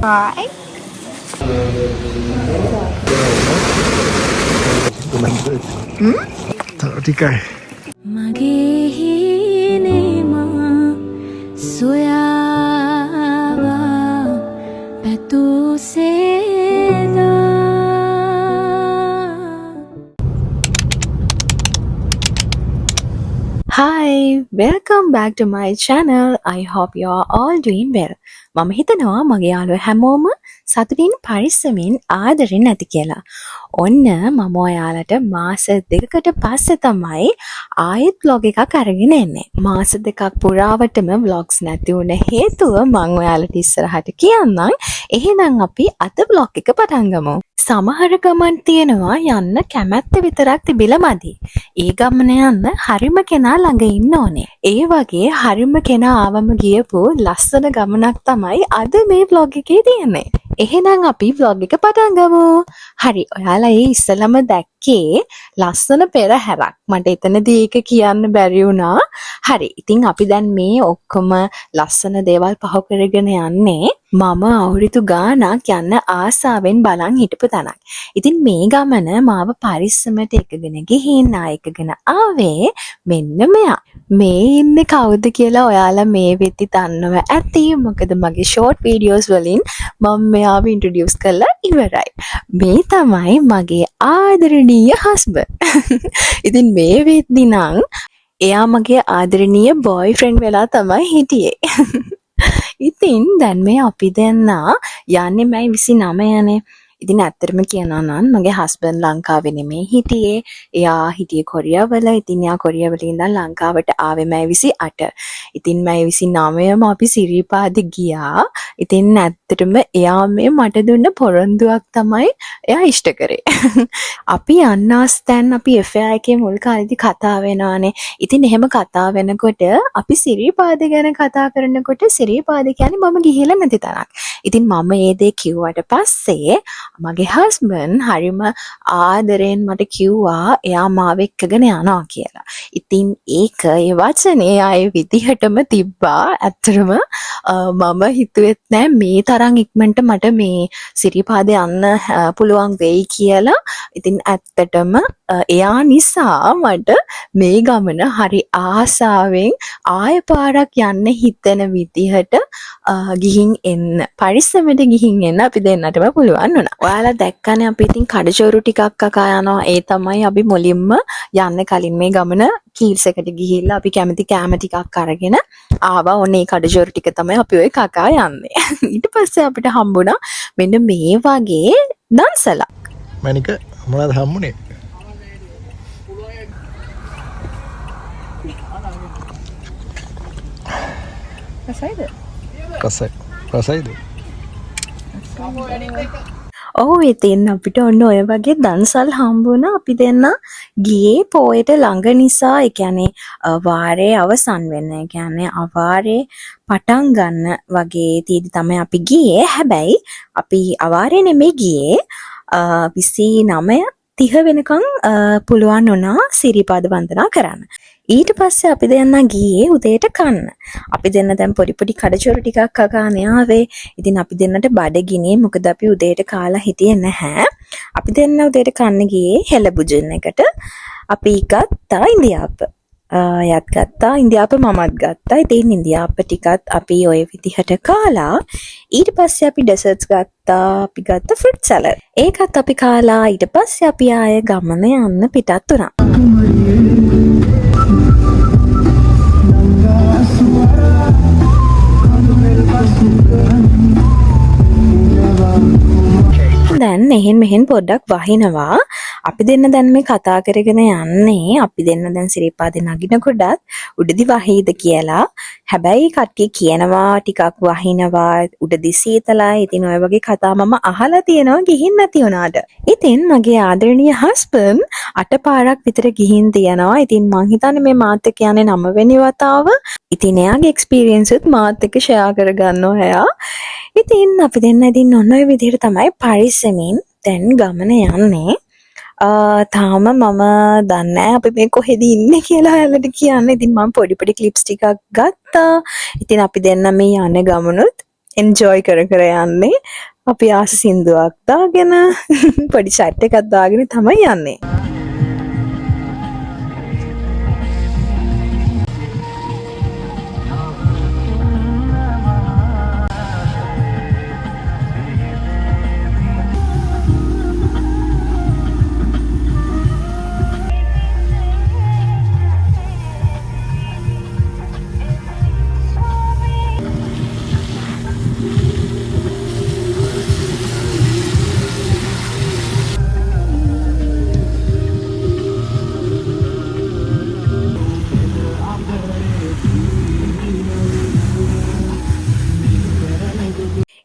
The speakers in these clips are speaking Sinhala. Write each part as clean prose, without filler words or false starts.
Right. Tikai. Mage hinema soyawa patu seda. Hi, welcome back to my channel. I hope you are all doing well. මම හිතනවා මගේ යාළුවෝ හැමෝම සතුටින් පරිස්සමින් ආදරෙන් ඇති කියලා. ඔන්න මම ඔයාලට මාස දෙකකට පස්සේ තමයි ආයෙත් vlog එකක් අරගෙන එන්නේ. මාස දෙකක් පුරාවටම vlogs නැති වුණ හේතුව මම ඔයාලට ඉස්සරහට කියන්නම්. එහෙනම් අපි අද vlog එක පටන් ගමු. සමහර ගමන් තියෙනවා යන්න කැමැත්ත විතරක් තිබිලා මදි. ඒ ගමන යන්න හරිම කෙනා ළඟ ඉන්න ඕනේ. ඒ වගේ හරිම කෙනා ආවම ගියපු ලස්සන ගමනක් තමයි අද මේ vlog එකේ තියෙන්නේ. එහෙනම් අපි vlog එක පටන් ගමු. හරි, ඔයාලා ඒ ඉස්සලම දැක්කේ ලස්සන පෙරහැරක්. මට එතනදී ඒක කියන්න බැරි වුණා. හරි, ඉතින් අපි දැන් මේ ඔක්කොම ලස්සන දේවල් පහ කරගෙන යන්නේ මම අවුරුදු ගාණක් යන්න ආසාවෙන් බලන් හිටපු තැනක්. ඉතින් මේ ගමන මාව පරිස්සමට එකගෙන ගිහින් ආයකගෙන ආවේ මෙන්න මෙයා. මේ ඉන්නේ කවුද කියලා ඔයාලා මේ වෙද්දි දන්නව ඇති. මොකද මගේ ෂෝට් වීඩියෝස් වලින් මම මෙයාව ඉන්ට්‍රොඩියුස් කරලා ඉවරයි. මේ තමයි මගේ ආදරණීය හස්බන්ඩ්. ඉතින් මේ වෙද්දි නම් එයා මගේ ආදරණීය බොයිෆ්‍රෙන්ඩ් වෙලා තමයි හිටියේ. ඉතින් දැන් මේ අපි දෙන්නා යන්නේ මයි 29 නේ. ඉතින් ඇත්තටම කියනවා නම් මගේ හස්බන්ඩ් ලංකාවේ නෙමෙයි හිටියේ. එයා හිටියේ කොරියාවල. ඉතින් එයා කොරියාවල ඉඳන් ලංකාවට ආවේ මයි 28. ඉතින් මයි 29ම අපි සිරිපාද ගියා. ඉතින් ඇත්තටම එයා මේ මට දුන්න පොරොන්දුවක් තමයි එයා ඉෂ්ට කරේ. අපි යන්නාස් දැන් අපි FA එකේ මුල් කාලේදී කතා වෙනවානේ. ඉතින් එහෙම කතා වෙනකොට අපි සිරිපාද ගැන කතා කරනකොට සිරිපාද කියන්නේ මම ගිහිල්ලා නැති තරක්. ඉතින් මම ඒ දේ කිව්වට පස්සේ මගේ හස්බන්ඩ් හරිම ආදරෙන් මට කිව්වා එයා මාව එක්කගෙන යනවා කියලා. ඉතින් ඒක ඒ වචනේ ආයේ විදිහටම තිබ්බා. ඇත්තටම මම හිතුවෙත් නෑ මේ තරම් ඉක්මනට මට මේ සිරිපාද යන්න පුළුවන් වෙයි කියලා. ඉතින් ඇත්තටම එයා නිසා මට මේ ගමන හරි ආසාවෙන් ආය පාරක් යන්න හිතෙන විදිහට ගිහින් එන්න පරිස්සමෙට ගිහින් එන්න අපි දෙන්නටම පුළුවන් වුණා. ඔයාලා දැක්කනේ අපි ඉතින් කඩචෝරු ටිකක් කකා යනවා. ඒ තමයි අපි මුලින්ම යන්න කලින් මේ ගමන කීල්ස් එකට ගිහිල්ලා අපි කැමති කෑම ටිකක් අරගෙන ආවා. ඔන්න ඒ කඩචෝරු ටික තමයි අපි ඔය කකා යන්නේ. ඊට පස්සේ අපිට හම්බුණා මෙන්න මේ වගේ දන්සලා. මැනික මොනවද හම්බුනේ? රසයිද? ඔව් ඉතින් අපිට ඔන්න ඔය වගේ දන්සල් හම්බුණා. අපි දෙන්න ගියේ පොයට ළඟ නිසා. ඒ කියන්නේ වාරේ අවසන් වෙන. ඒ කියන්නේ අවාරේ පටන් ගන්න වගේ තීදි තමයි අපි ගියේ. හැබැයි අපි අවාරේ නෙමෙයි ගියේ. 29:30 වෙනකන් පුළුවන් වුණා සිරිපාද වන්දනා කරන්න. ඊට පස්සේ අපි දෙන්න ගියේ උදේට කන්න. අපි දෙන්න දැන් පොඩි පොඩි කඩචෝරු ටිකක් කකානේ ආවේ. ඉතින් අපි දෙන්නට බඩගිනි. මොකද අපි උදේට කාලා හිටියේ නැහැ. අපි දෙන්න උදේට කන්න ගියේ හෙළබුජන් එකට. අපි ගත්තා ඉන්දියාප්ප. යත් ගත්තා ඉන්දියාප්ප මමත් ගත්තා. ඉතින් ඉන්දියාප්ප ටිකත් අපි ওই විදිහට කාලා ඊට පස්සේ අපි ඩෙසර්ට්ස් ගත්තා. අපි ගත්ත ෆෘට් සලාඩ්. ඒකත් අපි කාලා ඊට පස්සේ අපි ආයේ ගමන යන්න පිටත් වුණා. දැන් එහෙන් මෙහෙන් පොඩ්ඩක් වහිනවා. අපි දෙන්න දැන් මේ කතා කරගෙන යන්නේ අපි දෙන්න දැන් සිරිපාදේ නගිනකොටත් උඩදි වහීද කියලා. හැබැයි කට්ටිය කියනවා ටිකක් වහිනවා උඩදි සීතලයි. ඉතින් ඔය වගේ කතා මම අහලා තියෙනවා ගිහින් නැති වුණාට. ඉතින් මගේ ආදරණීය හස්බන්ඩ් 8 පාරක් විතර ගිහින් තියනවා. ඉතින් මං හිතන්නේ මේ මාත් එක්ක යන්නේ 9 වෙනි වතාව. ඉතින් එයාගේ එක්ස්පීරියන්ස් උත් මාත් එක්ක ෂෙයා කරගන්නවා එයා. ඉතින් අපි දෙන්න ඉතින් ඔන්න ඔය විදිහට තමයි පරිස්සමින් දැන් ගමන යන්නේ. තාම මම දන්නේ අපි මේ කොහෙද ඉන්නේ කියලා ඔයාලට කියන්න. ඉතින් මම පොඩි පොඩි ක්ලිප්ස් ටිකක් ගත්තා. ඉතින් අපි දෙන්න මේ යන ගමනුත් එන්ජොයි කර කර යන්නේ. අපි ආස සින්දුවක් දාගෙන පොඩි chat එකක් දාගෙන තමයි යන්නේ.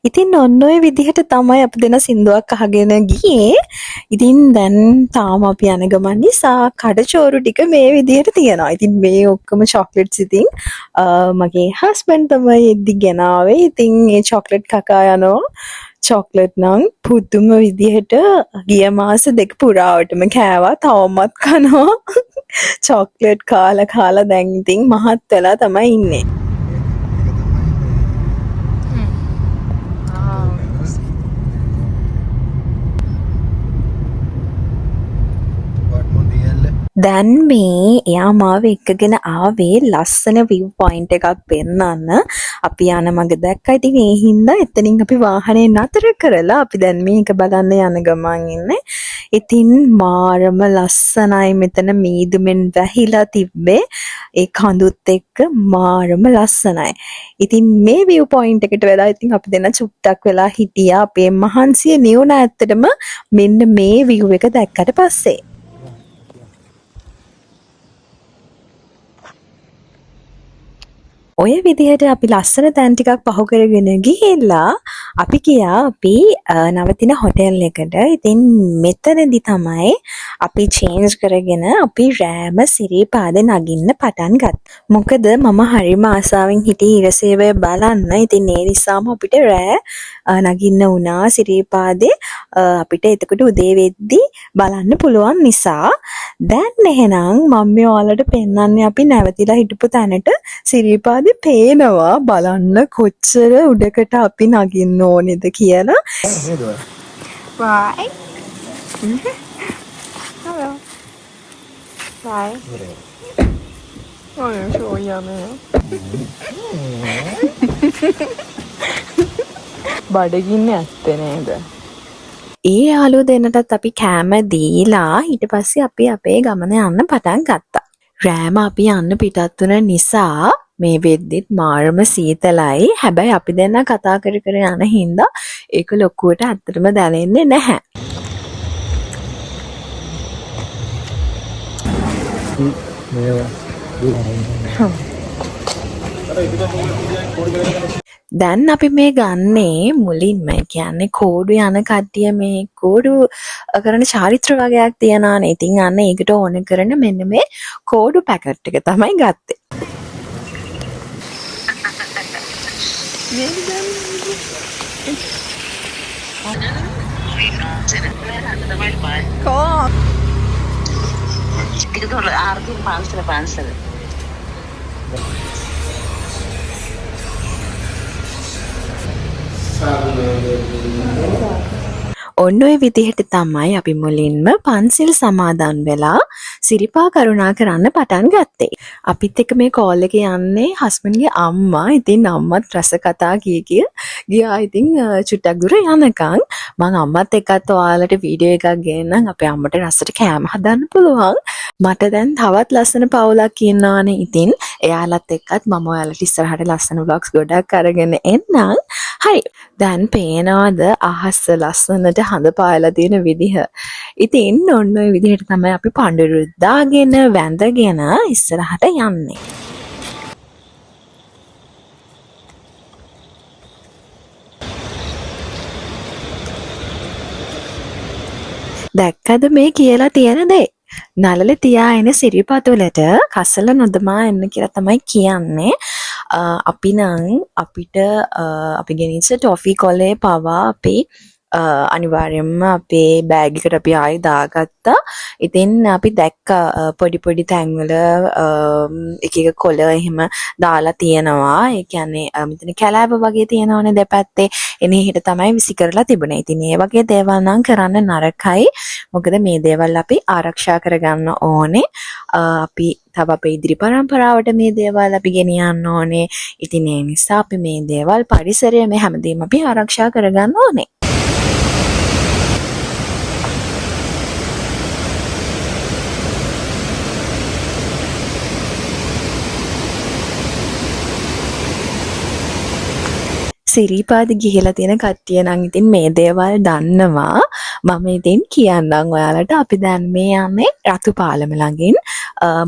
ඉතින් ඔන්න ඔය විදිහට තමයි අපි දෙන සින්දුවක් අහගෙන ගියේ. ඉතින් දැන් තාම අපි යන ගමන් නිසා කඩචෝරු ටික මේ විදිහට තියෙනවා. ඉතින් මේ ඔක්කොම චොක්ලට්ස් ඉතින් මගේ හස්බන්ඩ් තමයි ඉදි ගෙනාවේ. ඉතින් මේ චොක්ලට් කකා යනවා. චොක්ලට් නම් පුදුම විදිහට ගිය මාස දෙක පුරාවටම කෑවා. තවමත් කනවා. චොක්ලට් කාලා දැන් ඉතින් මහත් වෙලා තමයි ඉන්නේ. දැන් මේ එයා මාව එක්කගෙන ආවේ ලස්සන view point එකක් පෙන්නන්න. අපි යන මඟ දැක්කා. ඉතින් ඒ හින්දා එතනින් අපි වාහනේ නතර කරලා අපි දැන් මේක බලන්න යන ගමන් ඉන්නේ. ඉතින් මාරම ලස්සනයි මෙතන මීදුමෙන් වැහිලා තිබ්බේ. ඒ කඳුත් එක්ක මාරම ලස්සනයි. ඉතින් මේ view point එකට වෙලා ඉතින් අපි දෙන්න චුට්ටක් වෙලා හිටියා. අපේ මහන්සිය නියුණ ඇත්තටම මෙන්න මේ view එක දැක්කට පස්සේ. ඔය විදිහට අපි ලස්සන තැන් ටිකක් පහු කරගෙන ගිහිල්ලා අපි ගියා අපි නවතින හොටෙල් එකට. ඉතින් මෙතනදි තමයි අපි චේන්ජ් කරගෙන අපි රෑම සිරිපාදේ නගින්න පටන් ගත්තා. මොකද මම හරිම ආසාවෙන් හිටියේ ඉරසේවය බලන්න. ඉතින් ඒ නිසාම අපිට රෑ නගින්න වුණා සිරිපාදේ. අපිට එතකොට උදේ වෙද්දි බලන්න පුළුවන් නිසා. දැන් එහෙනම් මම ඔයාලට පෙන්නන්නේ අපි නැවතිලා හිටපු තැනට සිරිපාදේ පේනවා. බලන්න කොච්චර උඩකට අපි නගින්න ඕනේද කියලා. Right. Hello. Bye. Oh, so yummy. බඩගින්නේ ඇත්තේ නේද? ඒ යාළුවෝ දෙන්නටත් අපි කෑම දීලා ඊට පස්සේ අපි අපේ ගමන යන්න පටන් ගත්තා. රෑම අපි යන්න පිටත් වුණ නිසා මේ වෙද්දිත් මාරම සීතලයි. හැබැයි අපි දෙන්න කතා කර යන හින්දා ඒක ලොකුවට ඇත්තටම දැනෙන්නේ නැහැ. දැන් අපි මේ ගන්නේ මුලින්ම කියන්නේ කෝඩු යන කට්ටිය මේ කෝඩු කරන චාරිත්‍ර වගේක් තියනවානේ. ඉතින් අන්න ඒකට ඕන කරන මෙන්න මේ කෝඩු පැකට් එක තමයි ගත්තේ. ඔන්න ඔය විදිහට තමයි අපි මුලින්ම පන්සිල් සමාදන් වෙලා සිරිපා කරුණා කරන්න පටන් ගත්තේ. අපිත් එක්ක මේ කෝල් එකේ යන්නේ හස්බන්ඩ්ගේ අම්මා. ඉතින් අම්මත් රස කතා ගියා. ඉතින් චුට්ටක් දුර යනකම් මම අම්මත් එක්කත් ඔයාලට වීඩියෝ එකක් ගේන්නම්. අපේ අම්මට රසට කෑම හදන්න පුළුවන්. මට දැන් තවත් ලස්සන පවුලක් ඉන්නවානේ. ඉතින් එයාලත් එක්කත් මම ඔයාලට ඉස්සරහට ලස්සන vlogs ගොඩක් අරගෙන එන්නම්. හරි. දැන් පේනවාද අහස ලස්සනට හඳ පායලා තියෙන විදිහ. ඉතින් ඔන්න ඔය විදිහට තමයි අපි පඳුරු දාගෙන වැඳගෙන ඉස්සරහට යන්නේ. දැක්කද මේ කියලා තියෙන දේ? නළල තියා එන සිරිපතුලට කසල නොදමා එන්න කියලා තමයි කියන්නේ. අපි නම් අපිට අපි ගෙනිච්ච ටොෆි කොලේ පවා අපි අනිවාර්යයෙන්ම අපේ බෑග් එකට අපි ආයෙ දාගත්තා. ඉතින් අපි දැක්ක පොඩි පොඩි තැන්වල එක එක කොළ එහෙම දාලා තියෙනවා. ඒ කියන්නේ මෙතන කැලෑව වගේ තියෙනවනේ දෙපැත්තේ. එනේ හිට තමයි විසි කරලා තිබුණේ. ඉතින් ඒ වගේ දේවල් නම් කරන්න නරකයි. මොකද මේ දේවල් අපි ආරක්ෂා කරගන්න ඕනේ. අපි තව අපේ ඉදිරි පරම්පරාවට මේ දේවල් අපි ගෙනියන්න ඕනේ. ඉතින් ඒ නිසා අපි මේ දේවල් පරිසරය මේ හැමදේම අපි ආරක්ෂා කරගන්න ඕනේ. සිරිපාද ගිහිලා තියෙන කට්ටිය නම් ඉතින් මේ දේවල් දන්නවා. මම ඉතින් කියන්නම් ඔයාලට අපි දැන් මේ යන්නේ රතු පාලම ළඟින්.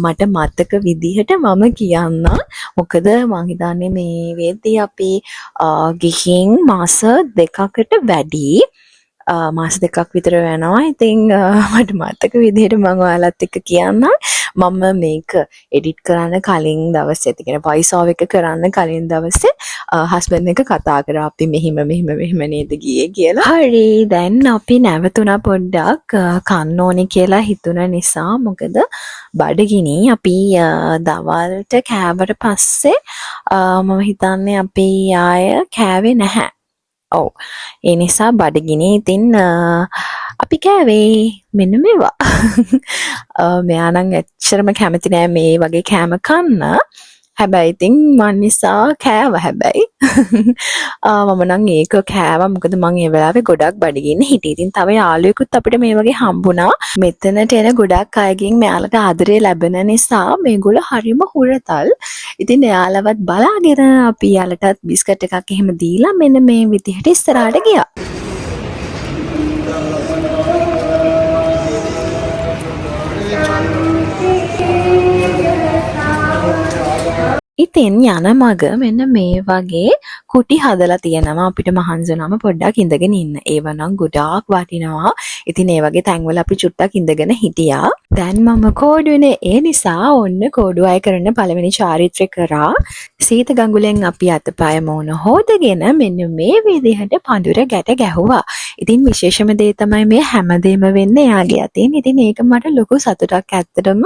මට මතක විදිහට මම කියන්නම්. මොකද මං හිතන්නේ මේ වෙද්දී අපි ගිහින් මාස 2කට වැඩි මාස 2ක් විතර වෙනවා. ඉතින් මට මතක විදිහට මම ඔයාලත් එක්ක කියන්නම්. මම මේක එඩිට් කරන්න කලින් දවසේ තිගෙන වොයිස් ඕවර් එක කරන්න කලින් දවසේ හස්බන්ඩ් එක කතා කරා අපි මෙහිම නේද ගියේ කියලා. හරි දැන් අපි නැවතුණා පොඩ්ඩක් කන්න ඕනේ කියලා හිතුණ නිසා. මොකද බඩගිනි අපි දවල්ට කෑවට පස්සේ මම හිතන්නේ අපි ආය කෑවේ නැහැ. ඔව් ඒ නිසා බඩගිනි. ඉතින් අපි කෑවේ මෙන්න මේවා. මෙයා නම් ඇත්තටම කැමති නෑ මේ වගේ කෑම කන්න. හැබැයි ඉතින් මන් නිසා කෑවා හැබැයි. මම නම් ඒක කෑවා. මොකද මං ඒ වෙලාවේ ගොඩක් බඩගින්න හිටියේ. ඉතින් තව යාළුවෙකුත් අපිට මේ වගේ හම්බුණා. මෙතනට එන ගොඩක් අයගෙන් මෙයාලට ආදරය ලැබෙන නිසා මේගොල්ලෝ හරිම හුරතල්. ඉතින් එයාලවත් බලාගෙන අපි යාලටත් බිස්කට් එකක් එහෙම දීලා මෙන්න මේ විදිහට ඉස්සරහට ගියා. ඉතින් යන මග මෙන්න මේ වගේ කුටි හදලා තියෙනවා. අපිට මහන්සියනම පොඩ්ඩක් ඉඳගෙන ඉන්න. ඒව නම් ගොඩාක් වටිනවා. ඉතින් ඒ වගේ තැන්වල අපි චුට්ටක් ඉඳගෙන හිටියා. දැන් මම කෝඩුනේ. ඒ නිසා ඔන්න කෝඩු අය කරන පළවෙනි චාරිත්‍රය කරා. සීත ගඟුලෙන් අපි අතපය මෝන හොදගෙන මෙන්න මේ විදිහට පඳුර ගැට ගැහුවා. ඉතින් විශේෂම දේ තමයි මේ හැමදේම වෙන්නේ එයාගේ අතින්. ඉතින් ඒක මට ලොකු සතුටක් ඇත්තටම.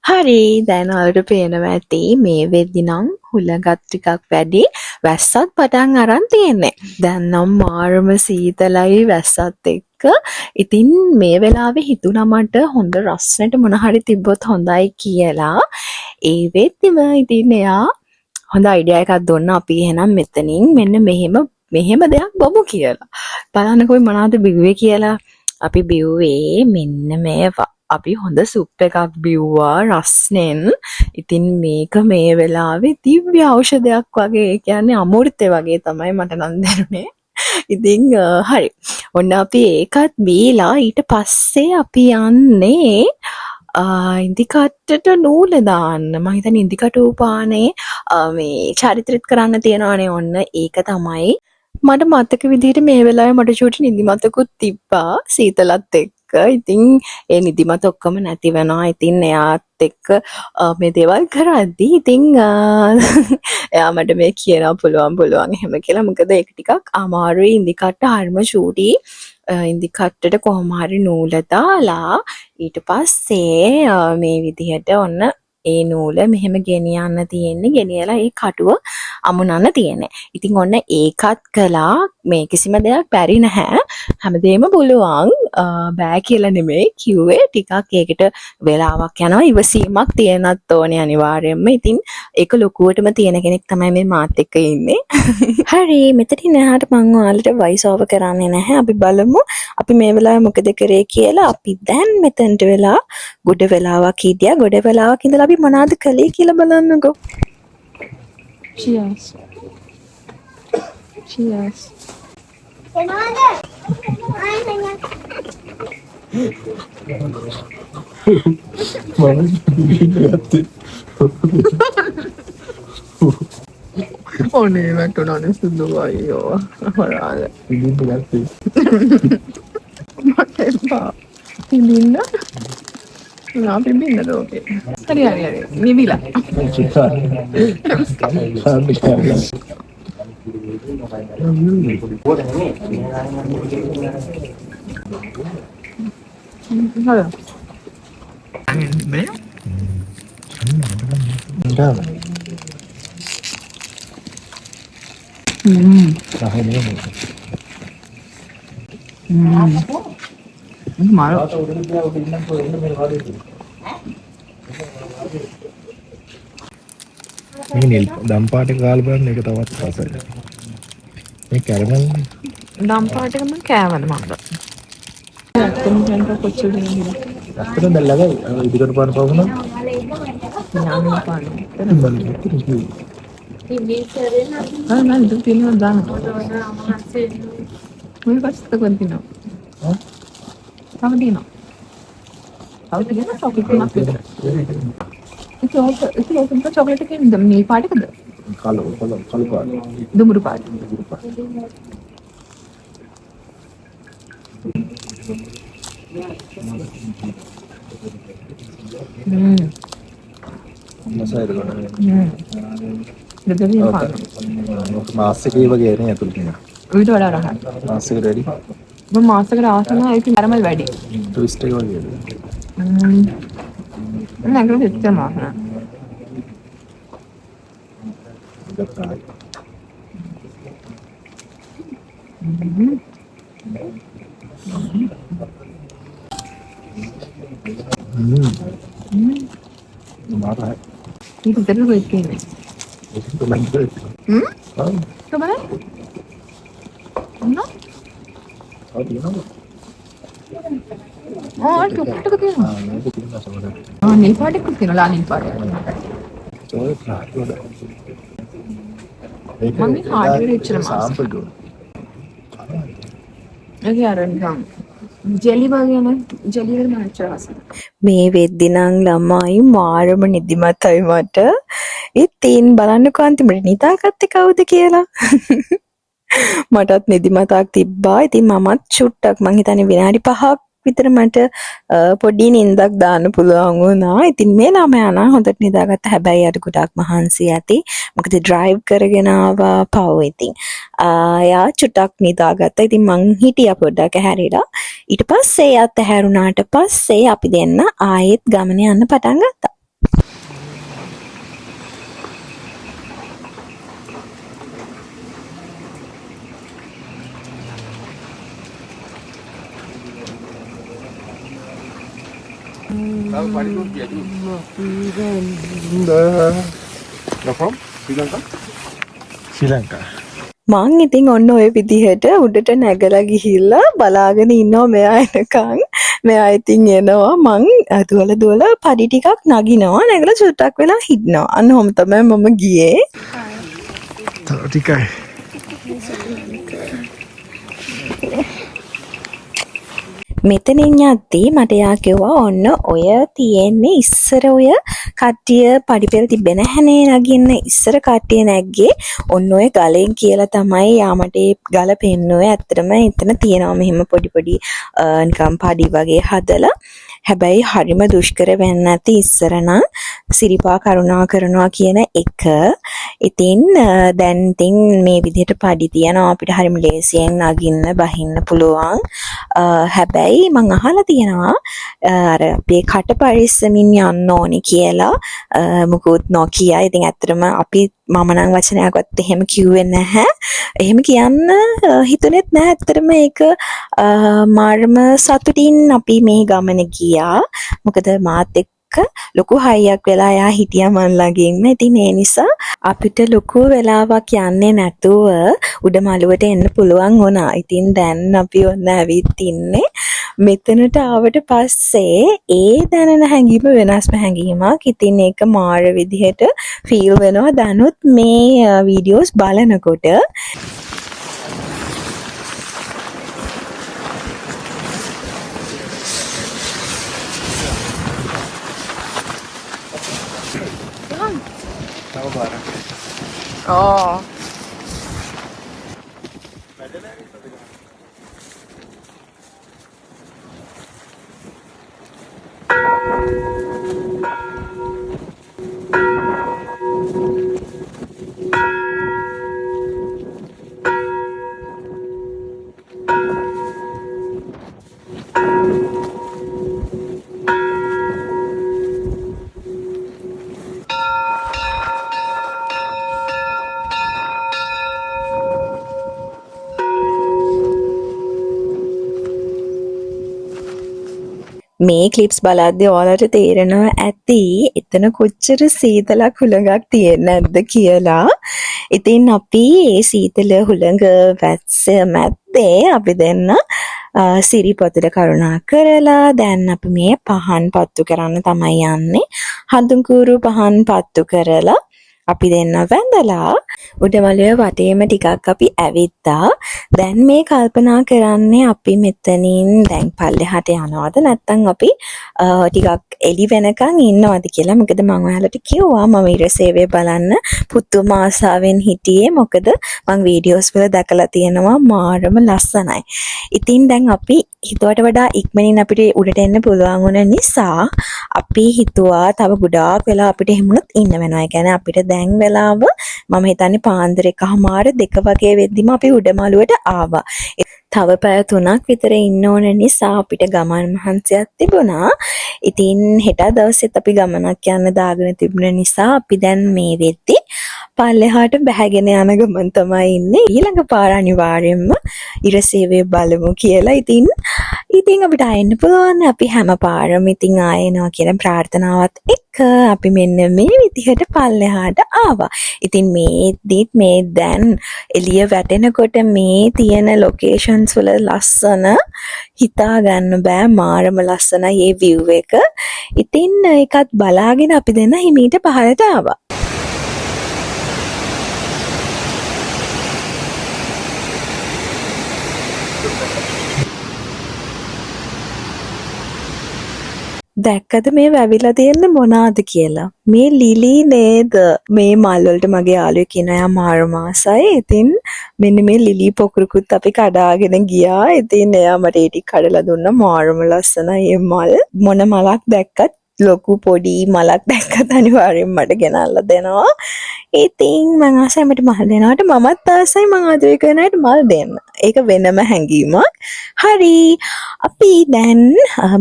හරි දැන් ඔයාලට පේනවා ඇති මේ වෙද්දි නම් හුලඟක් ටිකක් වැඩි. වැස්සත් පටන් අරන් තියෙන්නේ. දැන් නම් මාරම සීතලයි වැස්සත් එක්ක. ඉතින් මේ වෙලාවේ හිතුණා මට හොඳ රස්නට මොන හරි තිබ්බොත් හොඳයි කියලා. ඒ වෙද්දිම ඉතින් එයා හොඳ අයිඩියා එකක් දුන්න. අපි එහෙනම් මෙතනින් මෙන්න මෙහෙම දෙයක් බොමු කියලා. බලන්නකෝ මොනවද බිව්වේ කියලා. අපි බිව්වේ මෙන්න මේවා. අපි හොඳ සුප් එකක් බිව්වා රස්නෙන්. ඉතින් මේක මේ වෙලාවේ දිව්‍ය ඖෂධයක් වගේ. ඒ කියන්නේ අමෘතේ වගේ තමයි මට නම් දැනුනේ. ඉතින් හරි. ඔන්න අපි ඒකත් බීලා ඊට පස්සේ අපි යන්නේ ඉන්දිකට්ටට නූල දාන්න. මම හිතන්නේ ඉන්දිකටු පානේ මේ චරිත්‍රිත කරන්න තියනවානේ. ඔන්න ඒක තමයි මට මතක විදිහට මේ වෙලාවේ මට චූටි නිදිමතකුත් තිබ්බා සීතලත් එක්ක. ඉතින් ඒ නිදිමත ඔක්කොම නැති වෙනවා. ඉතින් එයාත් එක්ක මේ දේවල් කරද්දී ඉතින් එයා මට මේ කියනවා පුළුවන් එහෙම කියලා. මොකද ඒක ටිකක් අමාරුයි. ඉන්දිකට්ට හරිම චූටි. ඉන්දිකට්ටට කොහොම හරි නූල දාලා ඊට පස්සේ මේ විදිහට ඔන්න ඒ නූල මෙහෙම ගෙනියන්න තියෙන්නේ. ගෙනියලා ඒ කටුව අමුණන්න තියෙන්නේ. ඉතින් ඔන්න ඒකත් කළා. මේ කිසිම දෙයක් බැරි නැහැ. හැමදේම පුළුවන්. බෑ කියලා නෙමෙයි කිව්වේ. ටිකක් ඒකට වෙලාවක් යනවා. ඉවසීමක් තියෙනත් ඕනේ අනිවාර්යයෙන්ම. ඉතින් ඒක ලොකුවටම තියෙන කෙනෙක් තමයි මේ මාත් එක්ක ඉන්නේ. හරි මෙතනින් එහාට මම ඔයාලට වොයිස් ඕවර් කරන්නේ නැහැ. අපි බලමු අපි මේ වෙලාවේ මොකද කරේ කියලා. අපි දැන් මෙතනට වෙලා ගොඩ වෙලාවක් හිටියා. ගොඩ වෙලාවක් ඉඳලා අපි මොනවද කළේ කියලා බලන්නකෝ. Cheers. Cheers. Only went on honest to the way you are. Whatever. Pinna? No, pinna okay. Hurry. Nivila. Halo. Angin banyak. Enggak. Nah ini. Ini malu. Ini dampaknya kalau benar kita tawat rasanya. Ini karamel. Dampaknya kan kaya mana? Kemudian kau kecil ni. Akhirnya dah lagi. Itu kan pan pan mana? Yang apa? Kembali itu ni. Mana itu tino dah. Mungkin pasti tak kontinu. Tahu tino. Tahu tino coklat nak. Itu untuk coklat itu kan ni party kan? Kalau kan. Dumuru party. Masa itu kan. Jadi ni apa? Masih kiri bagi ni atau ni? Itu ada orang. Masih ready. Masa kerana asal itu caramel wedding. Twist bagi. Ini agak kecil mah. Marah. Itu terus berikut ni. Itu lanjut. Tu mana? No? Oh, dia nak. Oh, itu tu. Itu kita sama ada. Ni party tu lah ni party. So, itu ada. Mami hardware ichira mas. Sample do. Okay, Aran. Jelly bagi na. Jelly wer mana ichira mas. මේ වෙද්දි නම් ළමයි මාරම නිදිමතයි මට. ඉතින් බලන්නකෝ අන්තිමට නිදාගත්තේ කවුද කියලා. මටත් නිදිමතක් තිබ්බා. ඉතින් මමත් චුට්ටක් මං හිතන්නේ විනාඩි 5ක් විතර මට පොඩි නිින්දක් දාන්න පුළුවන් වුණා. ඉතින් මේ ළමයා නම් හොඳට නිදාගත්තා. හැබැයි අර ගොඩක් මහන්සි ඇති. මොකද ඩ්‍රයිව් කරගෙන ආවා පව් ඉතින්. යා චුට්ටක් නිදාගත්තා. ඉතින් මං හිටියා පොඩ්ඩක් ඇහැරිලා. ඊට පස්සේ යත් ඇහැරුණාට පස්සේ අපි දෙන්න ආයෙත් ගමන යන්න පටන් ගත්තා. Sri Lanka. මං ඉතින් ඔන්න ඔය විදිහට උඩට නැගලා ගිහිල්ලා බලාගෙන ඉන්නවා මෙයා එනකන්. මෙයා ඉතින් එනවා මං දුවලා පඩි ටිකක් නගිනවා. නැගලා චුට්ටක් වෙලා හිටනවා. අන්න ඔහොම තමයි මම ගියේ. Tikai. මෙතනින් යද්දී මට යා කිව්වා ඔන්න ඔය තියෙන්නේ ඉස්සර ඔය කට්ටිය පඩිපෙළ තිබ්බේ නැහනේ නගින්න ඉස්සර කට්ටිය නැග්ගේ ඔන්න ඔය ගලෙන් කියලා තමයි යා මට ඒ ගල පෙන්නුවේ. ඇත්තටම එතන තියෙනවා මෙහෙම පොඩි නිකම් පඩි වගේ හදලා. හැබැයි හරිම දුෂ්කර වෙන්නේ නැති ඉස්සර නම් සිරිපා කරුණා කරනවා කියන එක. ඉතින් දැන් ඉතින් මේ විදිහට පඩි තියනවා අපිට හරිම ලේසියෙන් නගින්න බහින්න පුළුවන්. හැබැයි මං අහලා තියෙනවා අර අපේ කට පරිස්සමින් යන්න ඕනේ කියලා. මොකුත් නොකිය. ඉතින් ඇත්තටම අපි මම නම් වචනයක්වත් එහෙම කිව්වේ නැහැ. එහෙම කියන්න හිතුනේත් නැහැ. ඇත්තටම ඒක මාර්ම සතුටින් අපි මේ ගමන ගියා. මොකද මාත් එක්ක ලොකු හයියක් වෙලා යා හිටියා මන් ළඟින්ම. ඉතින් ඒ නිසා අපිට ලොකු වෙලාවක් යන්නේ නැතුව උඩමළුවට එන්න පුළුවන් වුණා. ඉතින් දැන් අපි ඔන්න ඇවිත් ඉන්නේ. මෙතනට ආවට පස්සේ ඒ දැනෙන හැඟීම වෙනස්ම හැඟීමක්. ඉතින් ඒක මාර විදිහට ෆීල් වෙනවා දැනුත් මේ වීඩියෝස් බලනකොට. Oh. මේ ක්ලිප්ස් බලද්දී ඔයාලට තේරෙනවා ඇති එතන කොච්චර සීතලක් හුළඟක් තියෙන්නේ නැද්ද කියලා. ඉතින් අපි ඒ සීතල හුළඟ වැස්ස මැද්දේ අපි දෙන්න සිරිපොතට කරුණා කරලා දැන් අපි මේ පහන් පත්තු කරන්න තමයි යන්නේ. හඳුන්කුරු පහන් පත්තු කරලා අපි දෙන්න වැඳලා උඩමළුවේ වටේම ටිකක් අපි ඇවිත්තා. දැන් මේ කල්පනා කරන්නේ අපි මෙතනින් දැන් පල්ලෙහාට යනවද නැත්නම් අපි ටිකක් එලි වෙනකන් ඉන්නවද කියලා. මොකද මම ඔයාලට කිව්වා මම ඉරසේවය බලන්න පුදුම ආසාවෙන් හිටියේ. මොකද මම වීඩියෝස් වල දැකලා තියෙනවා මාරම ලස්සනයි. ඉතින් දැන් අපි හිතුවට වඩා ඉක්මනින් අපිට උඩට එන්න පුළුවන් වුණ නිසා අපි හිතුවා තව ගොඩාක් වෙලා අපිට එහෙමුණත් ඉන්න වෙනවා. ඒ කියන්නේ අපිට දැන් වෙලාව මම හිතන්නේ පාන්දර 1:00 2 වගේ වෙද්දිම අපි උඩමළුවට ආවා. තව පැය 3ක් විතර ඉන්න ඕන නිසා අපිට ගමන් මහන්සියක් තිබුණා. ඉතින් හෙට දවසෙත් අපි ගමනක් යන්න දාගෙන තිබුණ නිසා අපි දැන් මේ වෙද්දි පල්ලෙහාට බැහැගෙන යන ගමන් තමයි ඉන්නේ. ඊළඟ පාර අනිවාර්යයෙන්ම ඉරසේවය බලමු කියලා. ඉතින් අපිට ආයෙන්න පුළුවන්. අපි හැම පාරම ඉතින් ආයෙනවා කියන ප්‍රාර්ථනාවත් එක්ක අපි මෙන්න මේ විදිහට පල්ලෙහාට ආවා. ඉතින් මේ දැන් එළිය වැටෙනකොට මේ තියෙන ලොකේෂන්ස් වල ලස්සන හිතා ගන්න බෑ. මාරම ලස්සනයි මේ view එක. ඉතින් ඒකත් බලාගෙන අපි දෙන්න හිමීට පහළට ආවා. දැක්කද මේ වැවිලා තියෙන්නේ මොනවාද කියලා? මේ ලිලි නේද? මේ මල් වලට මගේ යාළුවෙක් කියනවා මාරම ආසයි. ඉතින් මෙන්න මේ ලිලි පොකුරුකුත් අපි කඩාගෙන ගියා. ඉතින් එයා මට ඒ ටික කඩලා දුන්නා. මාරම ලස්සනයි මේ මල්. මොන මලක් දැක්කත් ලොකු පොඩි මලක් දැක්කත් අනිවාර්යෙන් මට ගෙනල්ලා දෙනවා. ඉතින් මම ආසයි මට මල් දෙනවට මමත් ආසයි මම ආදරය කරන අයට මල් දෙන්න. ඒක වෙනම හැඟීමක්. හරි. අපි දැන්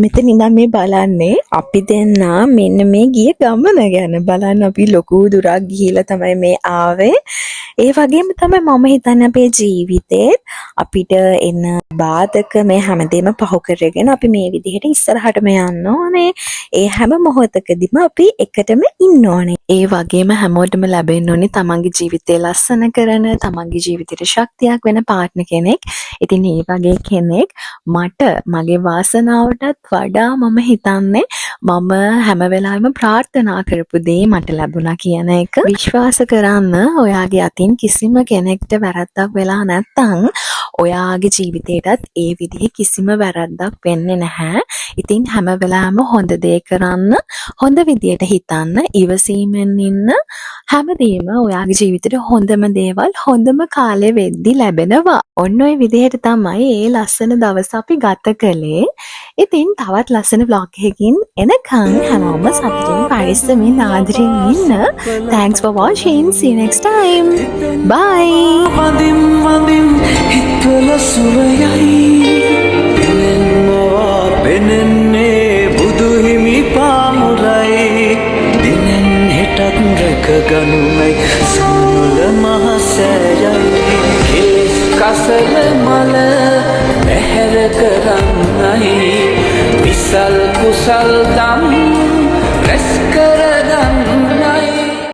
මෙතන ඉඳන් මේ බලන්නේ අපි දෙන්න මෙන්න මේ ගිය ගමන ගැන බලන්න. අපි ලොකු දුරක් ගිහිලා තමයි මේ ආවේ. ඒ වගේම තමයි මම හිතන්නේ අපේ ජීවිතේ අපිට එන බාධක මේ හැමදේම පහු කරගෙන අපි මේ විදිහට ඉස්සරහටම යන්න ඕනේ. ඒ හැම මොහොතකදීම අපි එකටම ඉන්න ඕනේ. ඒ වගේම හැමෝටම ලැබෙන්න ඕනේ තමන්ගේ ජීවිතේ ලස්සන කරන, තමන්ගේ ජීවිතේට ශක්තියක් වෙන පාර්ට්නර් කෙනෙක්. ඉතින් මේ වගේ කෙනෙක් මට මගේ වාසනාවටත් වඩා මම හිතන්නේ මම හැම වෙලාවෙම ප්‍රාර්ථනා කරපු දේ මට ලැබුණා කියන එක. විශ්වාස කරන්න ඔයාගේ අතින් කිසිම කෙනෙක්ට වැරද්දක් වෙලා නැත්තම් ඔයාගේ ජීවිතේටත් ඒ විදිහේ කිසිම වැරද්දක් වෙන්නේ නැහැ. ඉතින් හැම වෙලාවෙම හොඳ දේ කරන්න, හොඳ විදියට හිතන්න, ඉවසීමෙන් ඉන්න. හැමදේම ඔයාගේ ජීවිතේට හොඳම දේවල් හොඳම කාලෙ වෙද්දි ලැබෙනවා. ඔන්න ඔය විදිහට තමයි මේ ලස්සන දවස අපි ගත කළේ. ඉතින් තවත් ලස්සන vlog එකකින් එනකන් හැමෝම සතුටින් පරිස්සමින් ආදරෙන් ඉන්න. Thanks for watching. See you next time. Bye. වදින් හිතවල සුරයයි පෙනෙන්නේ බුදු හිමි පාමුරයි. දිනෙන් හෙටත් රැක ගනුමයි සමුල මහසෑයයි. කෙලෙස් කසල මල පැහැර කරන්නයි විසල් කුසල් දම් රැස් කර